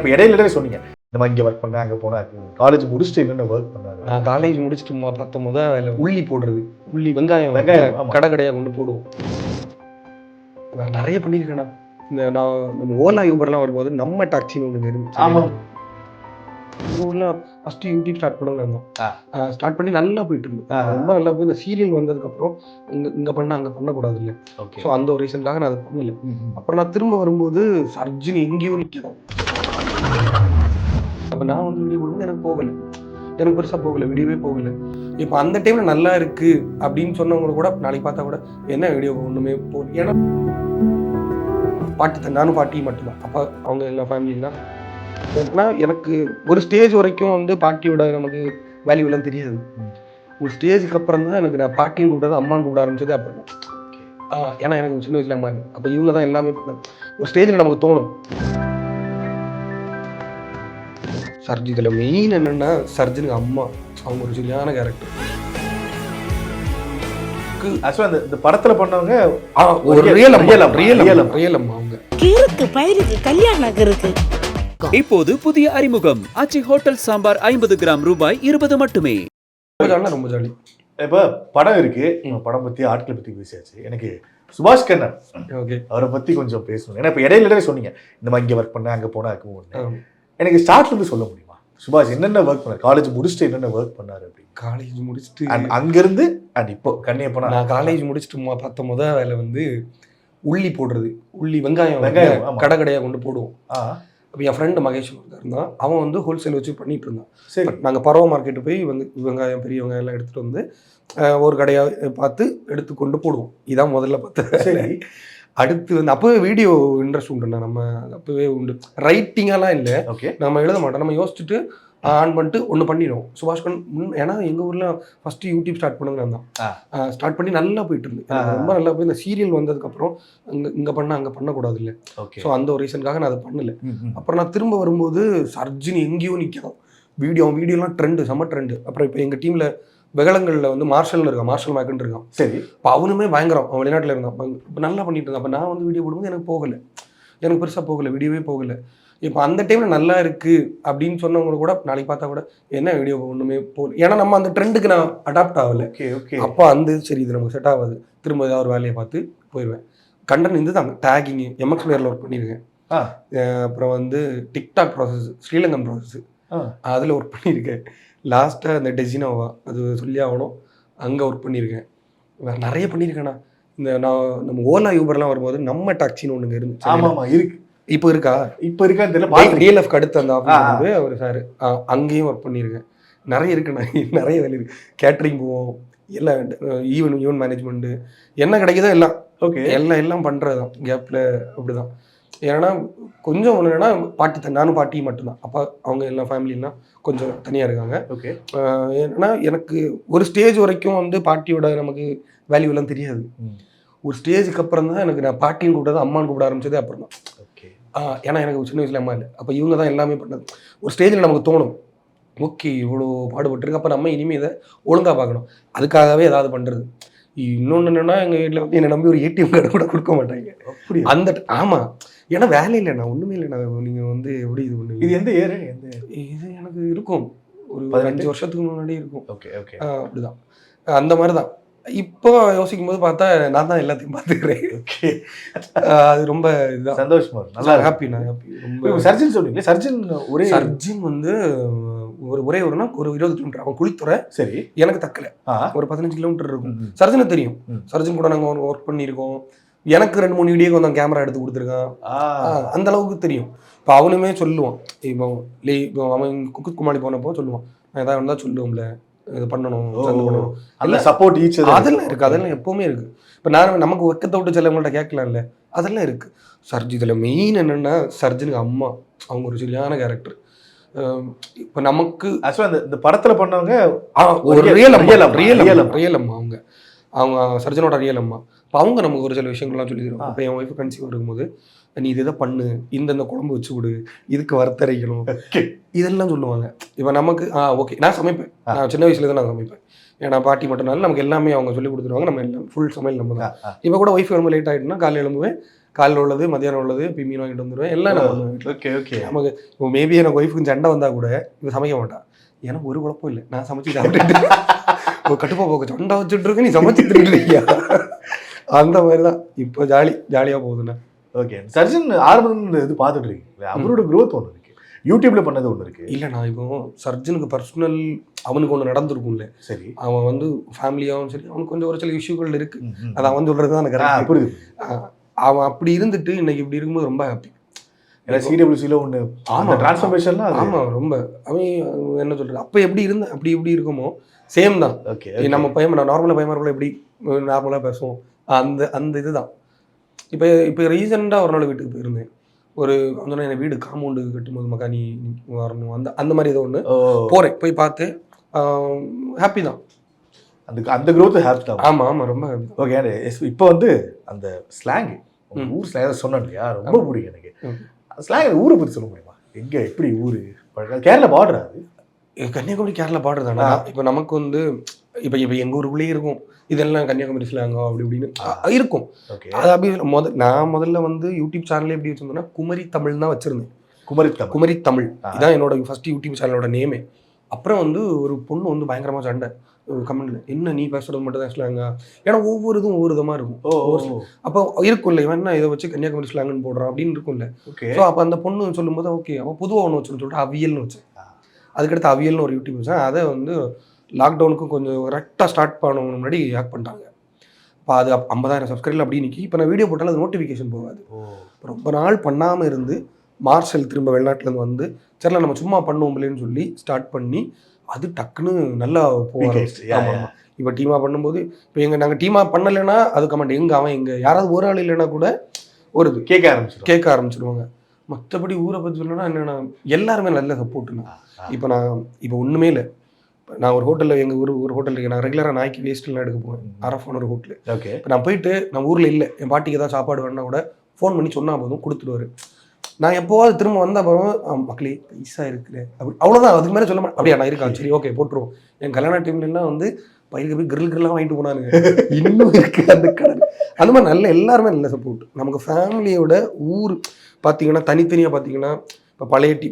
இப்போ இடையில சொன்னீங்க இந்த மாதிரி இங்கே ஒர்க் பண்ணேன் அங்கே போனேன் காலேஜ் முடிச்சுட்டு என்னென்ன ஒர்க் பண்ணாரு? நான் காலேஜ் முடிச்சுட்டு பார்த்தோம் உள்ளி போடுறது, உள்ளி வெங்காயம் கடை கடையாக கொண்டு போடுவோம். நான் நிறைய பண்ணியிருக்கேண்ணா. இந்த நம்ம ஓலா யூபர்லாம் வரும்போது நம்ம டாக்ஸின்னு ஒன்று இருந்துச்சு. ஆமாம், எங்கள் ஊரில் ஃபஸ்ட்டு யூடியூப் ஸ்டார்ட் பண்ண இருந்தோம். ஸ்டார்ட் பண்ணி நல்லா போயிட்டு இருந்தோம். ரொம்ப நல்லா போய் இந்த சீரியல் வந்ததுக்கப்புறம் இங்கே பண்ண அங்கே பண்ணக்கூடாது இல்லை. ஸோ அந்த ஒரு ரீசனுக்காக நான் அதை பண்ணல. அப்புறம் நான் திரும்ப வரும்போது சர்ஜினி எங்கேயும் நிற்கிறோம். அப்போ நான் வந்து வீடியோ போடும்போது எனக்கு போகலை, எனக்கு பெருசாக போகலை, வீடியோவே போகலை. இப்போ அந்த டைமில் நல்லா இருக்குது அப்படின்னு சொன்னவங்க கூட நாளைக்கு பார்த்தா கூட என்ன வீடியோ ஒன்றுமே போகல. ஏன்னா பாட்டி தான், நானும் பாட்டி மட்டும்தான். அப்போ அவங்க எல்லா ஃபேமிலியும் தான். ஏன்னா எனக்கு ஒரு ஸ்டேஜ் வரைக்கும் வந்து பாட்டியோட நமக்கு வேல்யூலாம் தெரியாது. ஒரு ஸ்டேஜுக்கு அப்புறம் தான் எனக்கு நான் பாட்டின்னு கூப்பிடாது அம்மான்னு கூப்பிட ஆரம்பிச்சது அப்புறம். ஏன்னா எனக்கு சின்ன வயசுல அம்மா, அப்போ இவங்க தான் எல்லாமே. ஒரு ஸ்டேஜில் நமக்கு தோணும். சர்ஜி இதில் மெயின் என்னென்னா சர்ஜனுக்கு அம்மா, அவங்க ஒரு சரியான கேரக்டர். ஆக்சுவலாக இந்த படத்தில் பண்ணவங்க ஒரு ரியல் அம்மா. அவங்க கிறுக்கு பயிருக்கு கல்யாணம் இருக்கு. இப்போது புதிய அறிமுகம் ஆச்சி ஹோட்டல் சாம்பார் 50 கிராம் ரூபாய் 20 மட்டுமே. ரொம்ப ஜாலி. இப்போ படம் இருக்கு, படம் பற்றி ஆட்களை பற்றி பேசியாச்சு. எனக்கு சுபாஷ் கண்ணன் அவரை பற்றி கொஞ்சம் பேசணும். ஏன்னா இப்போ இடையில சொன்னீங்க இந்த மாதிரி இங்கே ஒர்க் பண்ணேன் அங்கே போனேன். எனக்கு ஸ்டார்ட்லேருந்து சொல்ல முடியுமா சுபாஷ் என்னென்ன ஒர்க் பண்ணார்? காலேஜ் முடிச்சுட்டு என்னென்ன ஒர்க் பண்ணாரு அப்படின்னு? காலேஜ் முடிச்சுட்டு அங்கேருந்து இப்போ கண்ணியப்பனா நான் காலேஜ் முடிச்சுட்டு பார்த்த முதல் வேலை வந்து உள்ளி போடுறது, உள்ளி வெங்காயம் கடை கடையாக கொண்டு போடுவோம். அப்போ என் ஃப்ரெண்டு மகேஷ் இருந்தான், அவன் வந்து ஹோல்சேல் வச்சு பண்ணிட்டு இருந்தான். சரி, நாங்கள் பரவ மார்க்கெட்டு போய் வந்து வெங்காயம் பெரிய வெங்காயம் எல்லாம் எடுத்துகிட்டு வந்து ஒரு கடையாக பார்த்து எடுத்து கொண்டு போடுவோம். இதான் முதல்ல பார்த்து. சரி, அடுத்து வந்து அப்போவே வீடியோ இன்ட்ரெஸ்ட் உண்டுண்ணா. நம்ம அப்போவே உண்டு. ரைட்டிங்கெல்லாம் இல்லை, நம்ம எழுத மாட்டோம், நம்ம யோசிச்சுட்டு ஆன் பண்ணிட்டு ஒன்று பண்ணிடுவோம். சுபாஷ் கண்ணன் ஏன்னா எங்கள் ஊரில் ஃபஸ்ட்டு யூடியூப் ஸ்டார்ட் பண்ணது நான் தான். ஸ்டார்ட் பண்ணி நல்லா போயிட்டு இருந்தேன், ரொம்ப நல்லா போய். இந்த சீரியல் வந்ததுக்கப்புறம் இங்கே பண்ண அங்கே பண்ணக்கூடாது இல்லை. ஸோ அந்த ஒரு ரீசனுக்காக நான் அதை பண்ணலை. அப்புறம் நான் திரும்ப வரும்போது சர்ஜினி எங்கேயும் நிற்கிறோம். வீடியோலாம் ட்ரெண்டு, செம்ம ட்ரெண்டு. அப்புறம் இப்போ எங்கள் டீமில் வெகலங்களில் வந்து மார்ஷல்னு இருக்கான், மார்ஷல் மேக்குன்னு இருக்கான். சரி, இப்போ அவனுமே பயங்கரம், அவன் வெளிநாட்டில் இருந்தான், இப்போ நல்லா பண்ணிட்டு இருந்தான். அப்போ நான் வந்து வீடியோ போடும்போது எனக்கு போகலை, எனக்கு பெருசாக போகலை, வீடியோவே போகலை. இப்போ அந்த டைமில் நல்லா இருக்குது அப்படின்னு சொன்னவங்க கூட நாளைக்கு பார்த்தா கூட என்ன வீடியோ ஒன்றுமே போகல. ஏன்னா நம்ம அந்த ட்ரெண்டுக்கு நான் அடாப்ட் ஆகலை. அப்போ அந்த சரி இது நமக்கு செட் ஆகாது, திரும்ப ஏதாவது ஒரு வேலையை பார்த்து போயிடுவேன். கண்டன் இது தாங்க டேகிங்கு எம்எக்ஸ் பிளேயரில் ஒர்க் பண்ணியிருக்கேன். அப்புறம் வந்து டிக்டாக் ப்ராசஸ், ஸ்ரீலங்கன் ப்ராசஸ், அதில் ஒர்க் பண்ணியிருக்கேன். லாஸ்ட்டாக அந்த டெசினோவா அது சொல்லி ஆகணும், அங்கே ஒர்க் பண்ணியிருக்கேன். வேறு நிறைய பண்ணியிருக்கேண்ணா. இந்த நம்ம ஓலா யூபர்லாம் வரும்போது நம்ம டாக்ஸின்னு ஒன்றுங்க இருந்துச்சு. ஆமாம் இருக்கு, இப்போ இருக்கா? இப்போ இருக்கான்னு தெரியல. டிஎல்எஃப்க்கு அடுத்து அந்த ஆஃபீஸ் வந்து அவர் சார், அங்கேயும் ஒர்க் பண்ணியிருக்கேன். நிறைய இருக்குண்ணா, நிறைய வேலை இருக்குது. கேட்ரிங் போவோம், எல்லாம் ஈவென்ட் மேனேஜ்மெண்ட்டு என்ன கிடைக்குதோ எல்லாம். எல்லாம் பண்ணுறது தான் கேப்பில். அப்படி தான். ஏன்னா கொஞ்சம் ஒன்றுனா பாட்டி தான், நானும் பாட்டி மட்டும்தான். அப்போ அவங்க எல்லா ஃபேமிலிலாம் கொஞ்சம் தனியாக இருக்காங்க. ஏன்னா எனக்கு ஒரு ஸ்டேஜ் வரைக்கும் வந்து பாட்டியோட நமக்கு வேல்யூலாம் தெரியாது. ஒரு ஸ்டேஜுக்கு அப்புறம் தான் எனக்கு நான் பாட்டின்னு கூப்பிடாது அம்மான்னு கூப்பிட ஆரம்பிச்சதே அப்புறம் தான். ஏன்னா எனக்கு சின்ன வயசுல அம்மா இல்லை, அப்போ இவங்க தான் எல்லாமே பண்ணது. ஒரு ஸ்டேஜில் நமக்கு தோணும், ஓகே இவ்வளோ பாடுபட்டுருக்கு, அப்போ நம்ம இனிமேல் இதை ஒழுங்காக பார்க்கணும், அதுக்காகவே ஏதாவது பண்ணுறது. இன்னொன்று என்னென்னா எங்கள் வீட்டில் வந்து என்னை நம்பி ஒரு ஏடிஎம் கார்டு கூட கொடுக்க மாட்டாங்க. அப்படி அந்த ஆமாம், ஏன்னா வேலை இல்லைண்ணா, ஒன்றுமே இல்லைண்ணா. நீங்கள் வந்து எப்படி இது பண்ணுவீங்க? இது எந்த ஏரு? இது எனக்கு இருக்கும் ஒரு 5 வருஷத்துக்கு முன்னாடி இருக்கும். அப்படிதான், அந்த மாதிரி தான். இப்போ யோசிக்கும் போது பார்த்தா நான் தான் எல்லாத்தையும் பார்த்துக்கிறேன். அது ரொம்ப இதுதான், சந்தோஷமா இருக்கு, நல்லா ஹாப்பி. நான் ஹாப்பி. ரொம்ப சர்ஜன் சொல்றீங்களே, சர்ஜன் வந்து ஒரே ஒரு 20 கிலோமீட்டர் அவன் குளித்துறை. சரி, எனக்கு தக்கல ஒரு 15 கிலோமீட்டர் இருக்கும். சர்ஜனை தெரியும், சர்ஜன் கூட நாங்கள் ஒர்க் பண்ணியிருக்கோம். எனக்கு 2-3 வீடியோக்கு வந்து கேமரா எடுத்து கொடுத்துருக்கான், அந்த அளவுக்கு தெரியும். இப்போ அவனுமே சொல்லுவான், இப்போ அவன் குமாரி போனப்போ சொல்லுவான், நான் எதாவது இருந்தால் சொல்லுவோம்ல, இது பண்ணணும், சப்போர்ட் அதெல்லாம் இருக்குது, அதெல்லாம் எப்போவுமே இருக்குது. இப்போ நான் நமக்கு ஒர்க்கத்தை விட்டு சிலவங்கள்ட்ட கேட்கலாம்ல, அதெல்லாம் இருக்குது. சர்ஜி இதில் மெயின் என்னென்னா சர்ஜனுக்கு அம்மா, அவங்க ஒரு சரியான கேரக்டர். இப்போ நமக்கு ஆக்சுவலாக இந்த படத்தில் பண்ணவங்க ஒரு ரியல் அம்மா. அவங்க சர்ஜனோட ரியல் அம்மா. இப்போ அவங்க நமக்கு ஒரு சில விஷயங்கள்லாம் சொல்லி தருவாங்க. இப்போ என் ஒய்ஃபு கன்சீவ் இருக்கும்போது நீ இதை பண்ணு, இந்த குழம்பு வச்சு விடு, இதுக்கு வறுத்தரைக்கணும், இதெல்லாம் சொல்லுவாங்க. இப்போ நமக்கு ஓகே நான் சமைப்பேன், நான் சின்ன வயசுல தான் நான் சமைப்பேன். ஏன்னா பாட்டி மட்டும்னால நமக்கு எல்லாமே அவங்க சொல்லி கொடுத்துருவாங்க, நம்ம எல்லாம் ஃபுல் சமையல் நம்ம தான். இப்போ கூட ஒய்ஃப் ரொம்ப லேட் ஆகிட்டுனா காலையில் எழும்புவேன், காலையில் உள்ளது மதியானம் உள்ளது இப்போ மீன் வாங்கிட்டு வந்துடுவேன் எல்லாம் நான் பண்ணுவேன். Okay okay. நமக்கு இப்போ மேபி எனக்கு ஒய்ஃபுக்கு சண்டை வந்தால் கூட இவன் சமைக்க மாட்டான், எனக்கு ஒரு குழப்பம் இல்லை, நான் சமைச்சு சாப்பிட்டுட்டு கட்டுப்பா போக்க சண்டை வச்சுட்டு இருக்க, நீ சமைச்சிட்டு இருக்கியா, அந்த மாதிரி தான் இப்போ ஜாலியாக போகுதுண்ணா. ஓகே. சர்ஜன் ஆரம்பத்துல இது பார்த்துட்டு இருக்கீங்களா? அவரோட க்ரோத் ஒன்று இருக்கு, யூடியூப்ல பண்ணது ஒன்று இருக்கு. இல்லை நான் இப்போ சர்ஜனுக்கு பர்சனல் அவனுக்கு ஒன்று நடந்திருக்கும்ல. சரி. அவன் வந்து ஃபேமிலியாகவும் சரி அவனுக்கு கொஞ்சம் ஒரு சில இஷ்யூகள் இருக்கு, அது அவன் சொல்றது தான் எனக்கு புரியுது. அவன் அப்படி இருந்துட்டு இன்னைக்கு இப்படி இருக்கும்போது ரொம்ப ஹாப்பி. ஏன்னா சிடபிள்யூசியில் ஒன்று அந்த டிரான்ஸ்ஃபர்மேஷன்லாம் ஆமாம் ரொம்ப அவன் என்ன சொல்கிறது அப்போ எப்படி இருந்தேன் அப்படி எப்படி இருக்குமோ சேம் தான். ஓகே. நம்ம பையன் நான் நார்மலாக பையன் எப்படி நார்மலாக பேசுவோம் அந்த இதுதான். இப்போ ரீசெண்டாக ஒரு நாள் வீட்டுக்கு போயிருந்தேன், ஒரு அந்த வீடு காம்பவுண்டு கட்டும்போது மக்கா நீ வரணும் அந்த மாதிரி ஏதோ ஒன்று போகிறேன், போய் பார்த்து ஹாப்பி தான். அந்த க்ரோத் ஹாப்பி தான். ஆமாம் ஆமாம் ரொம்ப ஹாப்பி. ஓகே. இப்போ வந்து அந்த ஸ்லாங் ஊர் ஸ்லாங் சொன்னேன் இல்லையா, ரொம்ப பிடிக்கும் எனக்கு. ஸ்லாங் ஊரை பற்றி சொல்ல முடியுமா? எங்கே எப்படி ஊர்? கேரளா பார்டர் அது? கன்னியாகுமரி கேரளா பார்டர் தானே. இப்போ நமக்கு வந்து இப்போ எங்கள் ஊருக்குள்ளேயே இருக்கும் இதெல்லாம் கன்னியாகுமரி ஸ்லாங்கோ அப்படி இப்படின்னு இருக்கும். அது அப்படி நான் முதல்ல வந்து யூடியூப் சேனல்ல எப்படி வச்சிருந்தேன்னா குமரி தமிழ் தான் வச்சிருந்தேன். குமரி தமிழ் இதான் என்னோட ஃபர்ஸ்ட் யூடியூப் சேனலோட நேமே. அப்புறம் வந்து ஒரு பொண்ணு வந்து பயங்கரமா சண்டை கமெண்ட்ல, என்ன நீ பேசுறது மட்டும் தான் ஸ்லாங்க, ஏன்னா ஒவ்வொரு இதுவும் ஒவ்வொரு விதமா இருக்கும். அப்போ இருக்கும்ல இவன் என்ன இதை வச்சு கன்னியாகுமரி ஸ்லாங்னு போடுறான் அப்படின்னு இருக்கும்ல. ஸோ அப்போ அந்த பொண்ணு சொல்லும்போது ஓகே அவன் பொதுவாக ஒன்று வச்சுன்னு சொல்லிட்டு அவியல்னு வச்சேன். அதுக்கடுத்து அவியல்னு ஒரு யூடியூப் வச்சேன். அதை வந்து லாக்டவுனுக்கும் கொஞ்சம் கரெக்டாக ஸ்டார்ட் பண்ணவங்க முன்னாடி ஹேக் பண்ணிட்டாங்க. இப்போ அது 50,000 சப்ஸ்கிரைபர் அப்படி நிற்கி. இப்போ நான் வீடியோ போட்டாலும் அது நோட்டிஃபிகேஷன் போகாது. ரொம்ப நாள் பண்ணாமல் இருந்து மார்ஷல் திரும்ப வெளிநாட்டிலேருந்து வந்து சரில நம்ம சும்மா பண்ணுவோம்லேன்னு சொல்லி ஸ்டார்ட் பண்ணி அது டக்குன்னு நல்லா போவாங்க. இப்போ டீமாக பண்ணும்போது இப்போ நாங்கள் டீமாக பண்ணலைன்னா அது கமெண்ட் எங்கே அவன் எங்கே யாராவது ஒரு ஆள் இல்லைன்னா கூட ஒரு இது கேட்க ஆரம்பிச்சிடுவாங்க. மற்றபடி ஊரை பற்றி சொல்லணும்னா என்னென்னா எல்லாருமே நல்ல சப்போர்ட்டுண்ணா. இப்போ ஒன்றுமே இல்லை, நான் ஒரு ஹோட்டலில் எங்கள் ஒரு ஹோட்டலுக்கு நான் ரெகுலராக நாய்க்கு வேஸ்ட்லாம் எடுக்க போவேன், அரஃபான ஒரு ஹோட்டலு. ஓகே. இப்போ நான் போயிட்டு நான் ஊரில் இல்லை என் பாட்டிக்கு ஏதாவது சாப்பாடு வேணுன்னா கூட ஃபோன் பண்ணி சொன்னால் போதும் கொடுத்துடுவார். நான் எப்போவாது திரும்ப வந்த அப்புறம் மக்களே பைசா இருக்குல்ல அப்படி அவ்வளோதான், அதுக்கு மேலே சொல்ல மாட்டேன். அப்படியா நான் இருக்கா சரி ஓகே போட்டுருவோம். என் கல்யாண டைம்லாம் வந்து பையனுக்கு போய் கிரில்லாம் வாங்கிட்டு போனானுங்க, இன்னும் இருக்குது அந்த கடை. அந்த மாதிரி நல்ல எல்லாருமே நல்ல சப்போர்ட். நமக்கு ஃபேமிலியோட ஊர் பார்த்தீங்கன்னா தனித்தனியாக பார்த்தீங்கன்னா இப்போ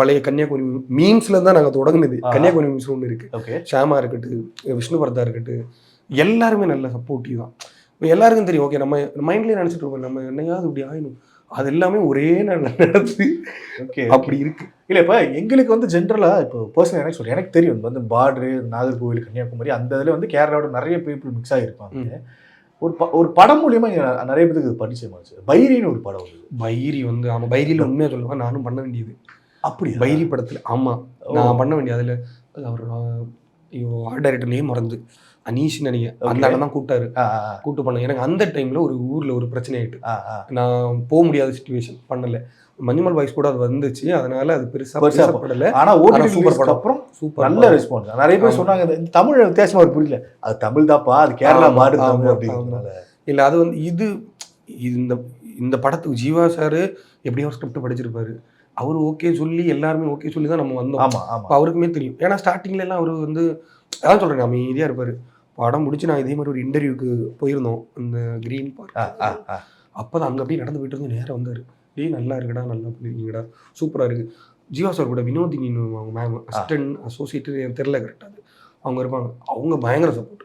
பழைய கன்னியாகுமரி மீம்ஸ்ல தான் நாங்கள் தொடங்குனது. கன்னியாகுமரி மீம்ஸ் ஒன்று இருக்குது, ஷாமா இருக்கட்டும் விஷ்ணு பரதா இருக்கட்டும், எல்லாருமே நல்ல சப்போர்ட்டிவ் தான். இப்போ எல்லாருக்கும் தெரியும் ஓகே நம்ம மைண்ட்லேயே நினச்சிட்டு இருப்போம் நம்ம என்னையாவது இப்படி ஆயிடும், அது எல்லாமே ஒரே நாள் நடந்து அப்படி இருக்கு. இல்லை இப்போ எங்களுக்கு வந்து ஜென்ரலாக இப்போ பர்சனல் எனக்கு சொல்கிறேன், எனக்கு தெரியும் வந்து பார்டரு நாகர்கோவில் கன்னியாகுமரி அந்த இதில் வந்து கேரளாவோட நிறைய பீப்புள் மிக்ஸ் ஆகிருப்பாங்க. ஒரு படம் மூலியமா நிறைய பேருக்கு பரிச்சயமாச்சு. பைரின்னு ஒரு படம் வந்து பைரி வந்து ஆமாம் பைரியில் உண்மையாக சொல்லுவேன் நானும் பண்ண வேண்டியது. அப்படி பைரி படத்தில் ஆமாம் நான் பண்ண வேண்டியது. அதில் அவரோட ஆர்ட் டைரக்டர் நேம் மறந்து அனீஷ்னு நினைக்கிறேன், அந்த இடம் தான் கூப்பிட்டு பண்ணேன். எனக்கு அந்த டைமில் ஒரு ஊரில் ஒரு பிரச்சனை ஆகிட்டு நான் போக முடியாத சுச்சுவேஷன் பண்ணலை. மஞ்சுமல் பாய்ஸ் கூட அது வந்துச்சு, அதனால அது பெருசா படல. ஆனா ஓடிடி சூப்பர் படம், அப்புறம் சூப்பர் நல்ல ரெஸ்பான்ஸ். நிறைய பேர் சொன்னாங்க இந்த தமிழ் வித்தியாசமா ஒரு புரியல, அது தமிழ் தான்ப்பா, அது கேரளா பாடு தமிழ் அப்படிங்கிறதுனால இல்ல. அது வந்து இந்த படத்துக்கு ஜீவா சார் எப்படியோ ஸ்கிரிப்ட் படிச்சிருப்பாரு, அவரு ஓகே சொல்லி எல்லாருமே ஓகே சொல்லி தான் நம்ம வந்தோம். ஆமா ஆமா அவருக்குமே தெரியும், ஏன்னா ஸ்டார்டிங்ல எல்லாம் அவரு வந்து அதான் சொல்றேன் அமைதியா இருப்பாரு. படம் முடிச்சு நான் இதே மாதிரி ஒரு இன்டர்வியூக்கு போயிருந்தோம் அந்த கிரீன் பார்க். அப்பதான் அங்க அப்படியே நடந்து போயிட்டு இருந்து நேரம் வந்தாரு, நல்லா இருக்குடா நல்லா பண்ணிருக்கீங்கடா சூப்பராக இருக்குது. ஜீவா சார் கூட வினோதினின்னு அவங்க மேம் அசிஸ்டன்ட் அசோசியேட்டு எனக்கு தெரில கரெக்டாக அவங்க இருப்பாங்க, அவங்க பயங்கர சப்போர்ட்.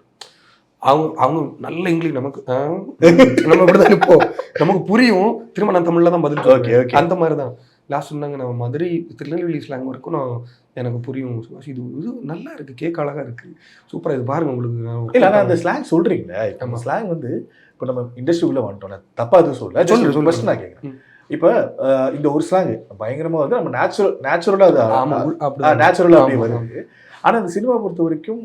அவங்க நல்ல இங்கிலீஷ் நமக்கு நம்ம இப்படி தான் இப்போ நமக்கு புரியும், திரும்ப நான் தமிழில் தான் பதில் சொல்லுவேன். அந்த மாதிரி தான் லாஸ்ட் சொன்னாங்க நம்ம மதுரை திருநெல்வேலி ஸ்லாங் வரைக்கும் எனக்கு புரியும். இது நல்லா இருக்குது, கேட்க அழகாக இருக்குது, சூப்பராக இது பாருங்கள் உங்களுக்கு. இல்லை ஆனால் அந்த ஸ்லாங் சொல்கிறீங்களே, நம்ம ஸ்லாங் வந்து இப்போ நம்ம இண்டஸ்ட்ரிக்குள்ளே வந்துட்டோம், தப்பாக எதுவும் சொல்லு ஃபஸ்ட் நான் கேட்குறேன். இப்போ இந்த ஒரு ஸ்லாங் பயங்கரமாக வந்து நம்ம நேச்சுரலாக அப்படியே வருது. ஆனால் இந்த சினிமா பொறுத்த வரைக்கும்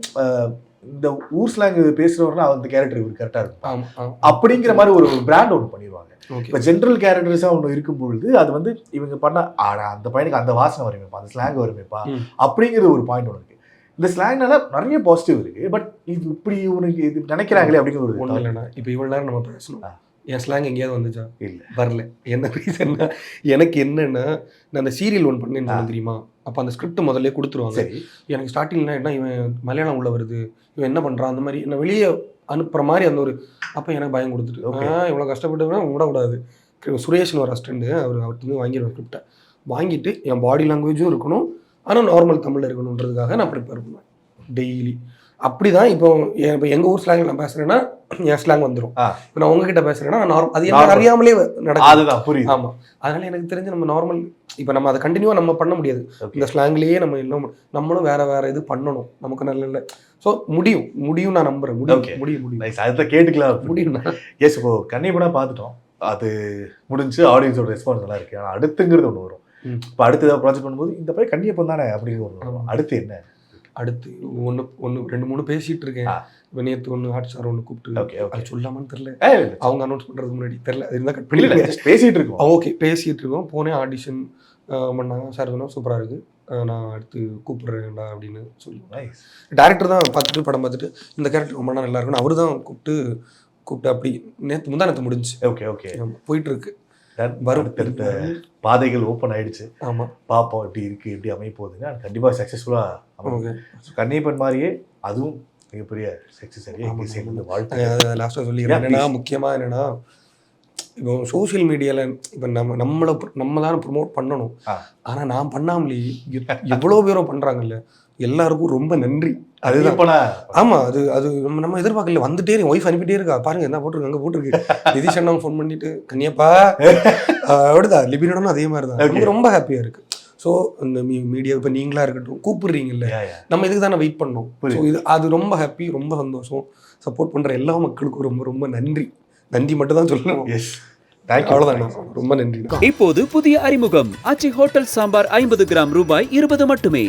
இந்த ஊர் ஸ்லாங் பேசுகிறவர்னா அந்த கேரக்டர் இவர் கரெக்டாக இருக்கும் அப்படிங்கிற மாதிரி ஒரு பிராண்ட் ஒன்று பண்ணிடுவாங்க. இப்போ ஜென்ரல் கேரக்டர்ஸாக ஒன்று இருக்கும்பொழுது அது வந்து இவங்க பண்ண அந்த பையனுக்கு அந்த வாசனை வருமேப்பா, அந்த ஸ்லாங் வருமேப்பா அப்படிங்கிற ஒரு பாயிண்ட் ஒன்று இருக்குது. இந்த ஸ்லாங்னால நிறைய பாசிட்டிவ் இருக்குது, பட் இது இப்படி இவனுக்கு இது நினைக்கிறாங்களே அப்படிங்கிற ஒரு ஒன்றும் இல்லைண்ணா. இப்போ இவ்வளோ நேரம் நம்ம பேசணும், என் ஸ்லாங் எங்கேயாவது வந்துச்சா? இல்லை வரல. என்ன ரீசன்னா எனக்கு என்னென்னா நான் அந்த சீரியல் ஒன்று பண்ணேன்னு சொல்ல தெரியுமா, அப்போ அந்த ஸ்கிரிப்ட் முதல்ல கொடுத்துருவாங்க. எனக்கு ஸ்டார்டிங்னா என்ன இவன் மலையாளம் உள்ள வருது, இவன் என்ன பண்ணுறான் அந்த மாதிரி என்ன வெளியே அனுப்புகிற மாதிரி அந்த ஒரு அப்போ எனக்கு பயம் கொடுத்துட்டு இவ்வளோ கஷ்டப்பட்டு விடக்கூடாது, சுரேஷ்னு ஒரு அசிஸ்டண்ட் அவர்கிட்ட வாங்கிடுவேன் ஸ்கிரிப்டை. வாங்கிட்டு என் பாடி லாங்குவேஜும் இருக்கணும், ஆனால் நார்மல் தமிழில் இருக்கணுன்றதுக்காக நான் ப்ரிப்பேர் பண்ணுவேன் டெய்லி. அப்படி தான் இப்போ எங்கள் ஊர் ஸ்லாங்கில் நான் பேசுகிறேன்னா என் ஸ்லாங் வந்துடும். இப்போ நான் உங்ககிட்ட பேசுகிறேன்னா அது எனக்கு அறியாமலே நடக்கும். ஆமாம், அதனால் எனக்கு தெரிஞ்சு நம்ம நார்மல் இப்போ நம்ம அதை கண்டினியூவாக நம்ம பண்ண முடியாது. இந்த ஸ்லாங்லேயே நம்ம இன்னும் நம்மளும் வேறு இது பண்ணணும், நமக்கு நல்ல. ஸோ முடியும் நான் நம்புகிறேன். முடியும் அதை கேட்டுக்கலாம் முடியும். எஸ், இப்போ கன்னியப்படம் பார்த்துட்டோம், அது முடிஞ்சு ஆடியன்ஸோட ரெஸ்பான்ஸ் நல்லா இருக்குது. ஆனால் அடுத்துங்கிறது ஒன்று வரும். இப்போ அடுத்து ஏதாவது ப்ராஜெக்ட் பண்ணும்போது இந்த பையன் கன்னியப்பன் தானே அப்படின்னு ஒன்று அடுத்து என்ன? அடுத்து ஒன்று 2-3 பேசிகிட்டு இருக்கேன். இப்போ நேற்று ஒன்று ஹாட்ஸ்டார் ஒன்று கூப்பிட்டு அது சொல்லாமான்னு தெரில, அவங்க அனௌன்ஸ் பண்ணுறதுக்கு முன்னாடி தெரில, அது இருந்தால் கட் பண்ணி பேசிகிட்டு இருக்கோம். ஓகே பேசிகிட்டு இருக்கோம். போனேன், ஆடிஷன் பண்ணாங்க. சார் சொன்னால் சூப்பராக இருக்குது, நான் அடுத்து கூப்பிட்றேன்டா அப்படின்னு சொல்லுவேன். டேரக்டர் தான் பார்த்துட்டு படம் பார்த்துட்டு இந்த கேரக்டர் ரொம்ப நல்லா இருக்குன்னு அவர் தான் கூப்பிட்டு அப்படி முந்தானத்து முடிஞ்சிச்சு. ஓகே போயிட்டு இருக்கு. அடுத்த பாதைகள் ஓப்பன் ஆயிடுச்சு. ஆமாம், பார்ப்போம் எப்படி இருக்கு, எப்படி அமைய போகுதுங்க. கண்டிப்பாக சக்ஸஸ்ஃபுல்லாக அமையும். கன்னியப்பன் மாதிரியே அதுவும் மிகப்பெரிய சக்ஸஸ் ஆகி வாழ்க்கை. லாஸ்ட்டாக சொல்லிக்கிறேன் என்னன்னா, முக்கியமாக என்னென்னா இப்போ சோஷியல் மீடியாவில் இப்போ நம்ம தான் ப்ரொமோட் பண்ணணும். ஆனால் நான் பண்ணாமலே எவ்வளோ பேரோ பண்ணுறாங்கல்ல, எல்லாருக்கும் ரொம்ப நன்றி. அதுதான். ஆமாம், அது நம்ம எதிர்பார்க்கல. வந்துட்டே என் ஒய்ஃப் அனுப்பிட்டே இருக்கா, பாருங்க என்ன போட்டிருக்கு, அங்கே போட்டிருக்கு. நிதிஷ் அண்ணா ஃபோன் பண்ணிட்டு கன்னியப்பா அப்படிதான். லிபினோட அதே மாதிரி தான். எனக்கு ரொம்ப ஹாப்பியாக இருக்குது. ஸோ இந்த மீடியா இப்போ நீங்களாக இருக்கட்டும் கூப்பிடுறீங்கல்ல, நம்ம இதுக்கு தானே வெயிட் பண்ணோம். ஸோ அது ரொம்ப ஹாப்பி, ரொம்ப சந்தோஷம். சப்போர்ட் பண்ணுற எல்லா மக்களுக்கும் ரொம்ப ரொம்ப நன்றி மட்டும் தான் சொல்லணும். அவ்வளோதான், ரொம்ப நன்றி. இப்போது புதிய அறிமுகம் ஆச்சி ஹோட்டல் சாம்பார் 50 கிராம் ரூபாய் 20 மட்டுமே.